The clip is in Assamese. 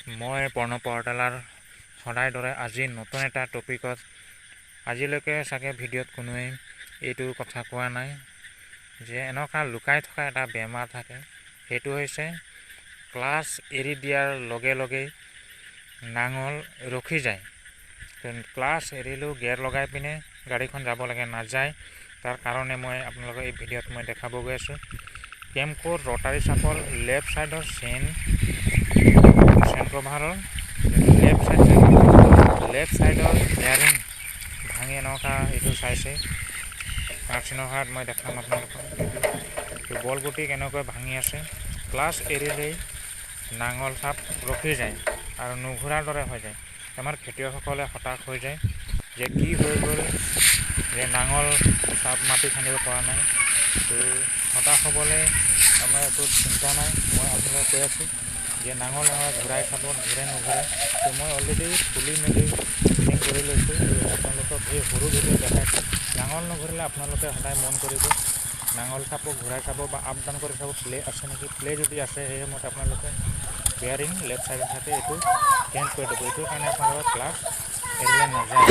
মই প্ৰণৱ পৰটালাৰ সদায় দৰে আজি নতুন এটা টপিকত আজিলৈকে চাগে ভিডিঅ'ত কোনোৱে এইটো কথা কোৱা নাই যে এনেকুৱা লুকাই থকা এটা বেমাৰ থাকে, সেইটো হৈছে ক্লাছ এৰি দিয়াৰ লগে লগেই নাঙল ৰখি যায়। ক্লাছ এৰিলেও গিয়াৰ লগাই পিনে গাড়ীখন যাব লাগে, নাযায়। তাৰ কাৰণে মই আপোনালোকক এই ভিডিঅ'ত মই দেখাব গৈ আছোঁ। কেমকোৰ ৰটাৰী চাপৰ লেফ্ট ছাইডৰ চেইন কভাৰৰ লেফ্ট ছাইডৰ বেয়াৰিং ভাঙি এনেকুৱা এইটো চাইছে। কাৰ্চিনহাত মই দেখাম আপোনালোকক। বল গুটি কেনেকৈ ভাঙি আছে। ক্লাছ এৰিলেই নাঙল চাপ ৰখি যায় আৰু নুঘূৰাৰ দৰে হৈ যায়। আমাৰ খেতিয়কসকলে হতাশ হৈ যায় যে কি হৈ গ'ল, যে নাঙল চাপ মাটি খান্দিব পৰা নাই। তো হতাশ হ'বলৈ আমাৰ একো চিন্তা নাই। মই আপোনালোকক কৈ আছোঁ যে নাঙল ঘূৰাই চাব, নুঘূৰে। তো মই অলৰেডি খুলি মেলি চেকিং কৰি লৈছোঁ। আপোনালোকক এই সৰু ভিডিঅ' দেখাইছোঁ। নাঙল নুঘূৰিলে আপোনালোকে সদায় মন কৰিব, নাঙল চাব, ঘূৰাই চাব বা আপ ডাউন কৰি চাব প্লে আছে নেকি। প্লে যদি আছে সেই সময়ত আপোনালোকে বেয়াৰিং লেফ্ট ছাইডত থাকে এইটো চেঞ্জ কৰি দিব। এইটোৰ কাৰণে আপোনালোকৰ ক্লাছ এৰিলে নাযায়।